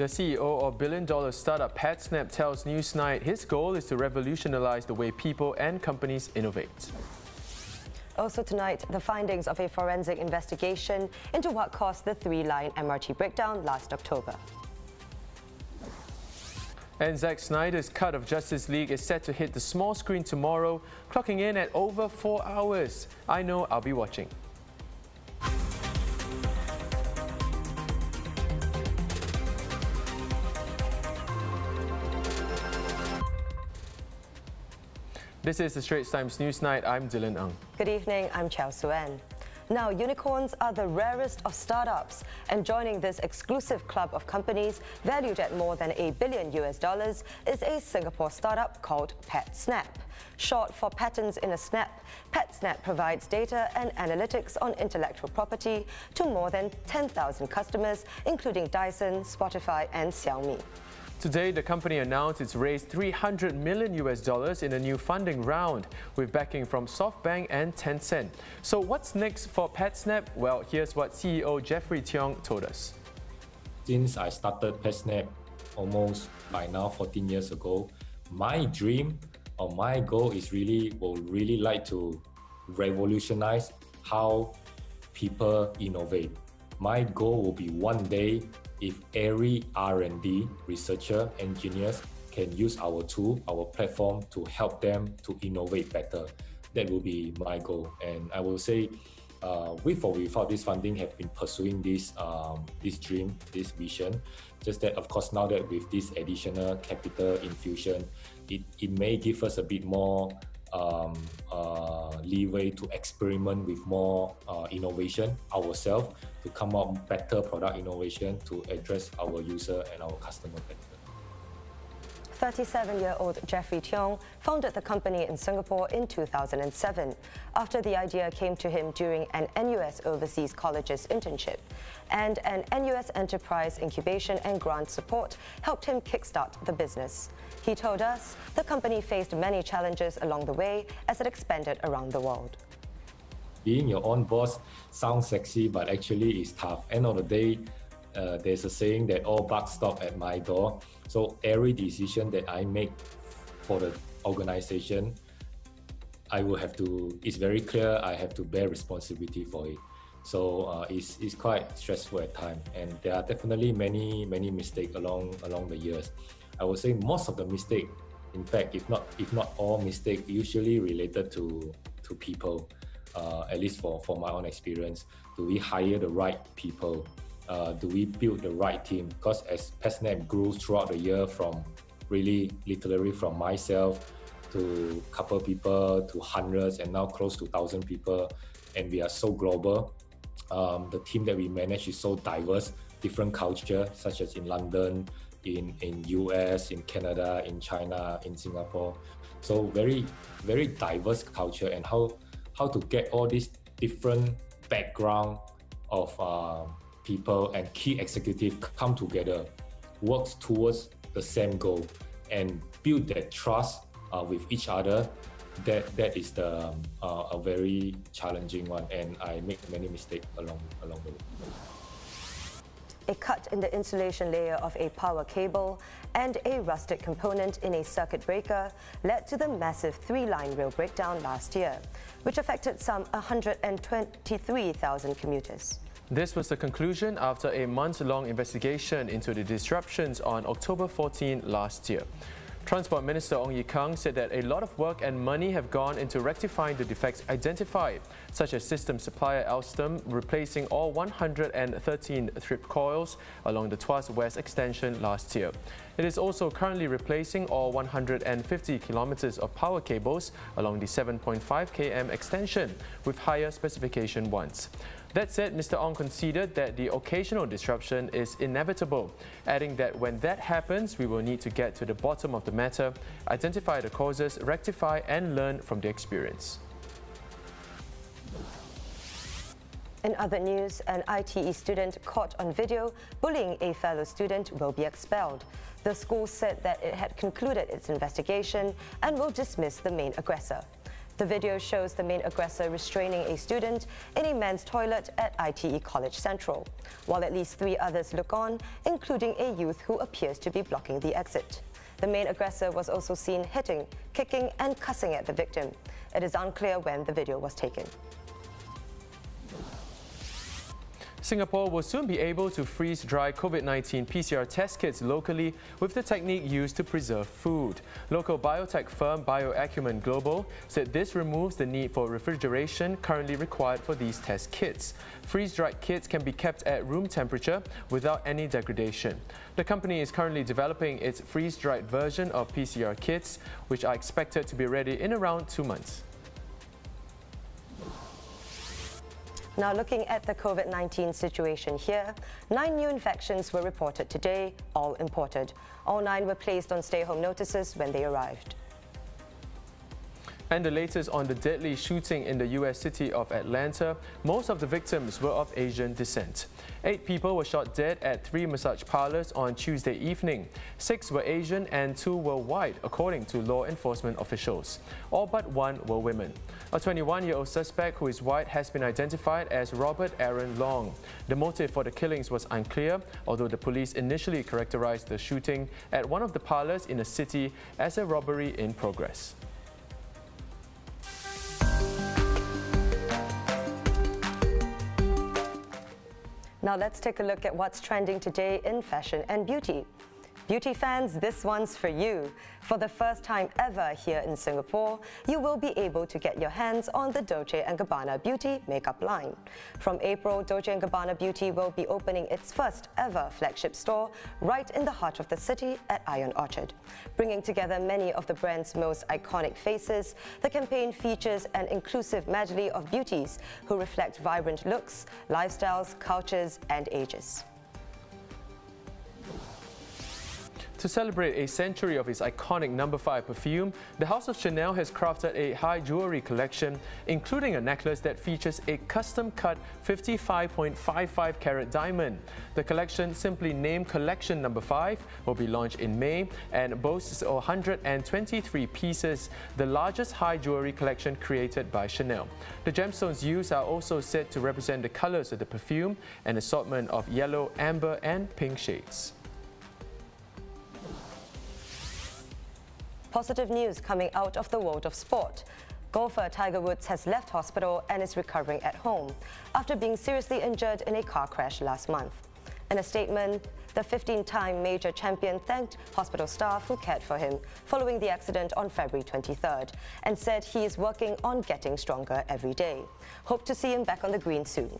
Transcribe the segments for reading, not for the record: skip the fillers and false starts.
The CEO of billion-dollar startup PATSNAP tells Newsnight his goal is to revolutionize the way people and companies innovate. Also tonight, the findings of a forensic investigation into what caused the three-line MRT breakdown last October. And Zack Snyder's cut of Justice League is set to hit the small screen tomorrow, clocking in at over 4 hours. I know I'll be watching. This is the Straits Times Newsnight. I'm Dylan Ng. Good evening, I'm Chao Suen. Now, unicorns are the rarest of startups, and joining this exclusive club of companies valued at more than $1 billion is a Singapore startup called PATSNAP. Short for Patterns in a Snap, PATSNAP provides data and analytics on intellectual property to more than 10,000 customers, including Dyson, Spotify, and Xiaomi. Today, the company announced it's raised $300 million in a new funding round, with backing from SoftBank and Tencent. So what's next for PATSNAP? Well, here's what CEO Jeffrey TIONG told us. Since I started PATSNAP almost by now 14 years ago, my dream or my goal is really like to revolutionize how people innovate. My goal will be one day, if every R&D researcher, engineers can use our tool, our platform to help them to innovate better. That will be my goal. And I will say, with or without this funding, have been pursuing this dream, this vision. Just that, of course, now that with this additional capital infusion, it may give us a bit more leeway to experiment with more innovation ourselves, to come up better product innovation to address our user and our customer better. 37-year-old Jeffrey TIONG founded the company in Singapore in 2007 after the idea came to him during an NUS Overseas Colleges internship, and an NUS Enterprise Incubation and Grant support helped him kickstart the business. He told us the company faced many challenges along the way as it expanded around the world. Being your own boss sounds sexy, but actually it's tough. End of the day, there's a saying that all bucks stop at my door. So every decision that I make for the organization, it's very clear I have to bear responsibility for it. So it's quite stressful at times, and there are definitely many mistakes along the years. I would say most of the mistake, in fact, if not all mistake, usually related to people. At least for my own experience, do we hire the right people? Do we build the right team? Because as PATSNAP grew throughout the year, from literally from myself to a couple people to hundreds and now close to 1,000 people, and we are so global. The team that we manage is so diverse, different culture, such as in London, in US, in Canada, in China, in Singapore. So very diverse culture, and how to get all these different background of people and key executives come together, works towards the same goal, and build that trust with each other. That is a very challenging one, and I make many mistakes along the way. A cut in the insulation layer of a power cable and a rusted component in a circuit breaker led to the massive three-line rail breakdown last year, which affected some 123,000 commuters. This was the conclusion after a month-long investigation into the disruptions on October 14 last year. Transport Minister Ong Ye Kung said that a lot of work and money have gone into rectifying the defects identified, such as system supplier Alstom replacing all 113 trip coils along the Tuas West extension last year. It is also currently replacing all 150 kilometers of power cables along the 7.5 km extension with higher specification ones. That said, Mr. Ong conceded that the occasional disruption is inevitable, adding that when that happens, we will need to get to the bottom of the matter, identify the causes, rectify and learn from the experience. In other news, an ITE student caught on video bullying a fellow student will be expelled. The school said that it had concluded its investigation and will dismiss the main aggressor. The video shows the main aggressor restraining a student in a men's toilet at ITE College Central, while at least 3 others look on, including a youth who appears to be blocking the exit. The main aggressor was also seen hitting, kicking and cussing at the victim. It is unclear when the video was taken. Singapore will soon be able to freeze-dry COVID-19 PCR test kits locally with the technique used to preserve food. Local biotech firm BioAcumen Global said this removes the need for refrigeration currently required for these test kits. Freeze-dried kits can be kept at room temperature without any degradation. The company is currently developing its freeze-dried version of PCR kits, which are expected to be ready in around 2 months. Now looking at the COVID-19 situation here, 9 new infections were reported today, all imported. All 9 were placed on stay-home notices when they arrived. And the latest on the deadly shooting in the US city of Atlanta, most of the victims were of Asian descent. 8 people were shot dead at 3 massage parlors on Tuesday evening. 6 were Asian and 2 were white, according to law enforcement officials. All but 1 were women. A 21-year-old suspect who is white has been identified as Robert Aaron Long. The motive for the killings was unclear, although the police initially characterized the shooting at one of the parlors in the city as a robbery in progress. Now let's take a look at what's trending today in fashion and beauty. Beauty fans, this one's for you. For the first time ever here in Singapore, you will be able to get your hands on the Dolce & Gabbana Beauty makeup line. From April, Dolce & Gabbana Beauty will be opening its first ever flagship store right in the heart of the city at Ion Orchard. Bringing together many of the brand's most iconic faces, the campaign features an inclusive medley of beauties who reflect vibrant looks, lifestyles, cultures and ages. To celebrate a century of its iconic No. 5 perfume, the House of Chanel has crafted a high jewelry collection, including a necklace that features a custom-cut 55.55 carat diamond. The collection, simply named Collection No. 5, will be launched in May and boasts 123 pieces, the largest high jewelry collection created by Chanel. The gemstones used are also said to represent the colors of the perfume, an assortment of yellow, amber and pink shades. Positive news coming out of the world of sport. Golfer Tiger Woods has left hospital and is recovering at home after being seriously injured in a car crash last month. In a statement, the 15-time major champion thanked hospital staff who cared for him following the accident on February 23rd and said he is working on getting stronger every day. Hope to see him back on the green soon.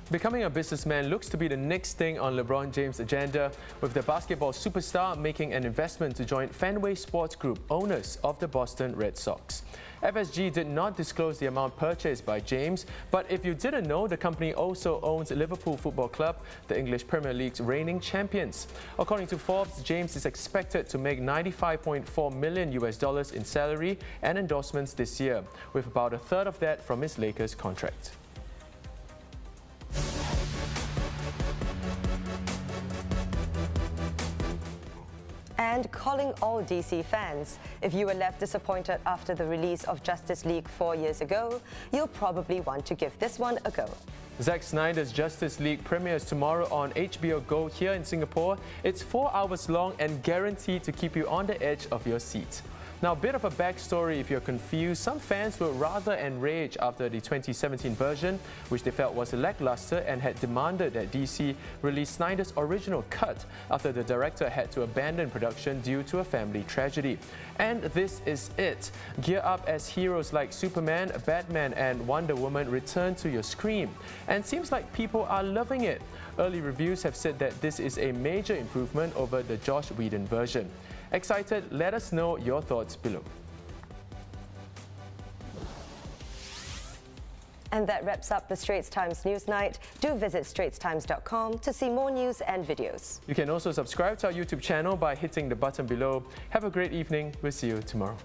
Becoming a businessman looks to be the next thing on LeBron James' agenda, with the basketball superstar making an investment to join Fenway Sports Group, owners of the Boston Red Sox. FSG did not disclose the amount purchased by James, but if you didn't know, the company also owns Liverpool Football Club, the English Premier League's reigning champions. According to Forbes, James is expected to make $95.4 million in salary and endorsements this year, with about a third of that from his Lakers contract. And calling all DC fans, if you were left disappointed after the release of Justice League 4 years ago, you'll probably want to give this one a go. Zack Snyder's Justice League premieres tomorrow on HBO Go here in Singapore. It's 4 hours long and guaranteed to keep you on the edge of your seat. Now, a bit of a backstory if you're confused. Some fans were rather enraged after the 2017 version, which they felt was lackluster, and had demanded that DC release Snyder's original cut after the director had to abandon production due to a family tragedy. And this is it. Gear up as heroes like Superman, Batman and Wonder Woman return to your screen. And seems like people are loving it. Early reviews have said that this is a major improvement over the Joss Whedon version. Excited? Let us know your thoughts below. And that wraps up the Straits Times Newsnight. Do visit straitstimes.com to see more news and videos. You can also subscribe to our YouTube channel by hitting the button below. Have a great evening. We'll see you tomorrow.